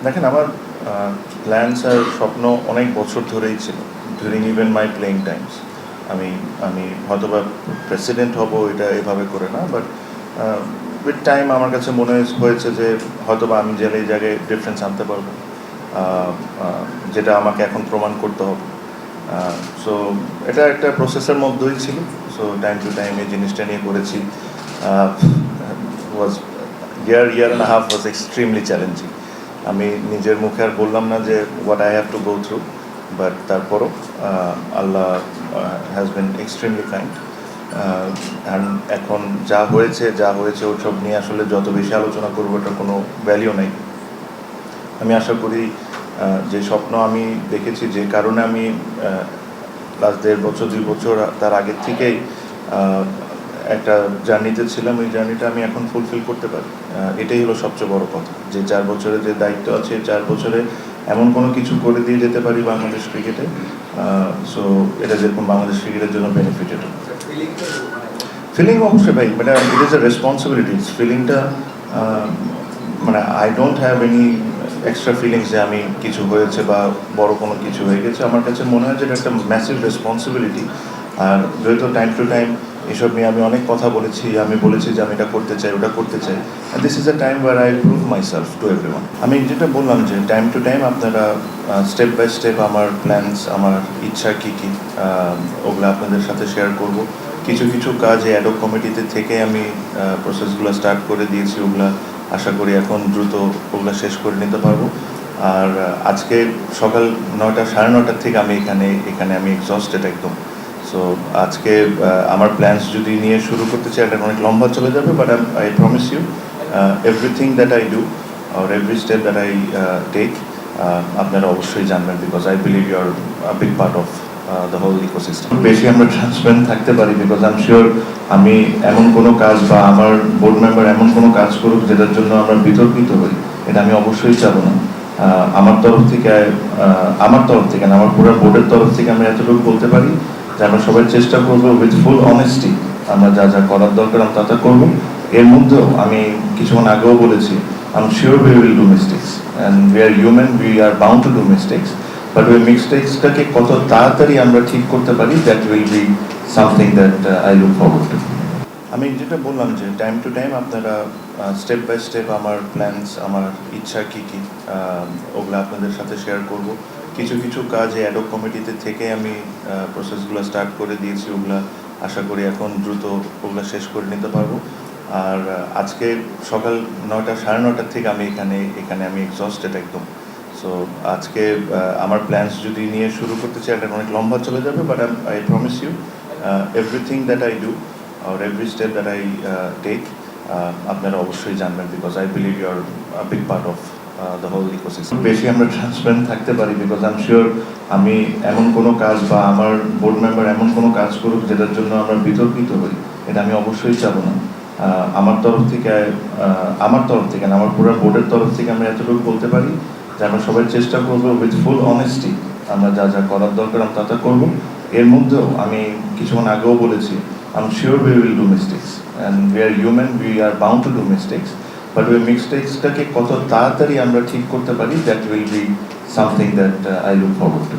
দেখেন আমার প্ল্যানস আর স্বপ্ন অনেক বছর ধরেই ছিল, ডিউরিং ইভেন মাই প্লেইং টাইমস। আমি আমি হয়তোবা প্রেসিডেন্ট হব, এটা এভাবে করে না, বাট উইথ টাইম আমার কাছে মনে হয়েছে যে হয়তোবা আমি জেলে এই জায়গায় ডিফারেন্স আনতে পারবো, যেটা আমাকে এখন প্রমাণ করতে হবে। সো এটা একটা প্রসেসের মধ্যেই ছিল। সো টাইম টু টাইম এই জিনিসটা নিয়ে করেছি। Was year and half was extremely challenging. আমি নিজের মুখে আর বললাম না যে what I have to go through, but তারপরও Allah has been extremely kind. And এখন যা হয়েছে ওসব নিয়ে আসলে যত বেশি আলোচনা করবো ওটার কোনো ভ্যালিউ নেই। আমি আশা করি যে স্বপ্ন আমি দেখেছি, যে কারণে আমি লাস্ট 1.5 বছর 2 বছর তার আগের থেকেই একটা জার্নিতে ছিলাম, ওই জার্নিটা আমি এখন ফুলফিল করতে পারি। এটাই হলো সবচেয়ে বড় কথা, যে 4 বছরের যে দায়িত্ব আছে, 4 বছরে এমন কোনো কিছু করে দিয়ে যেতে পারি বাংলাদেশ ক্রিকেটে। সো এটা যেরকম বাংলাদেশ ক্রিকেটের জন্য বেনিফিটেড। ফিলিং অবশ্যই ভাই, মানে ইট ইজ এ রেসপন্সিবিলিটি। ফিলিংটা মানে I don't have any extra feelings যে আমি কিছু হয়েছে বা বড় কোনো কিছু হয়ে গেছে। আমার কাছে মনে হয় যে এটা একটা ম্যাসিভ রেসপন্সিবিলিটি। আর যেহেতু টাইম টু টাইম এসব নিয়ে আমি অনেক কথা বলেছি, আমি বলেছি যে আমি এটা করতে চাই, ওটা করতে চাই। And this is a time where I prove myself to everyone. আমি যেটা বললাম যে টাইম টু টাইম আপনারা স্টেপ বাই স্টেপ আমার প্ল্যানস, আমার ইচ্ছা কী কী, ওগুলো আপনাদের সাথে শেয়ার করব। কিছু কিছু কাজ অ্যাডহক কমিটিতে থেকে আমি প্রসেসগুলো স্টার্ট করে দিয়েছি, ওগুলা আশা করি এখন দ্রুত ওগুলো শেষ করে নিতে পারবো। আর আজকে সকাল 9টা 9:30 থেকে আমি এখানে আমি এক্সস্টেড একদম। সো আজকে আমার প্ল্যানস যদি নিয়ে শুরু করতে চাই, এটা অনেক লম্বা চলে যাবে, but I promise you everything that I do আর every step that I take আপনারা অবশ্যই জানবেন, because I believe you are a big part of the whole ecosystem. বেশি আমরা ট্রান্সপারেন্ট থাকতে পারি, বিকজ আই এম শিওর আমি এমন কোনো কাজ বা আমার বোর্ড মেম্বার এমন কোনো কাজ করুক যেটার জন্য আমরা বিতর্কিত হই, এটা আমি অবশ্যই চাবো না। আমার তরফ থেকে না, আমার পুরো বোর্ডের তরফ থেকে আমরা এতটুকু বলতে পারি যে আমরা সবাই চেষ্টা করবো উইথ ফুল অনেস্টি, আমরা যা যা করার দরকার আমরা তা করবো। এর মধ্যেও আমি কিছুক্ষণ আগেও বলেছি, I am sure we will do mistakes, and we are human, we are bound to do mistakes, but ওই মিস্টেক্সটাকে কত তাড়াতাড়ি আমরা ঠিক করতে পারি, that will be something that I look forward to. আমি যেটা বললাম যে টাইম টু টাইম আপনারা স্টেপ বাই স্টেপ আমার প্ল্যানস, আমার ইচ্ছা কী কী, ওগুলো আপনাদের সাথে শেয়ার করব। কিছু কিছু কাজ অ্যাডহক কমিটিতে থেকে আমি প্রসেসগুলো স্টার্ট করে দিয়েছি, ওগুলো আশা করি এখন দ্রুত ওগুলো শেষ করে নিতে পারবো। আর আজকে সকাল 9টা 9:30 থেকে আমি এখানে আমি এক্সস্টেড একদম। সো আজকে আমার প্ল্যানস যদি নিয়ে শুরু করতে চাই, এটা অনেক লম্বা চলে যাবে, but I promise you everything that I do আর every step that I take আপনারা অবশ্যই জানবেন, because I believe you are a big part of the whole ecosystem. বেশি আমরা ট্রান্সপারেন্ট থাকতে পারি, বিকজ আই এম শিওর আমি এমন কোনো কাজ বা আমার বোর্ড মেম্বার এমন কোনো কাজ করুক যেটার জন্য আমরা বিতর্কিত হই, এটা আমি অবশ্যই চাবো না। আমার তরফ থেকে না, আমার পুরো বোর্ডের তরফ থেকে আমরা এতটুকু বলতে পারি যে আমরা সবাই চেষ্টা করবো উইথ ফুল অনেস্টি, আমরা যা যা করার দরকার আমরা তা করবো। এর মধ্যেও আমি কিছুক্ষণ আগেও বলেছি, I am sure we will do mistakes, and we are human, we are bound to do mistakes, but ওই মিস্টেক্সটাকে কত তাড়াতাড়ি আমরা ঠিক করতে পারি, that will be something that I look forward to.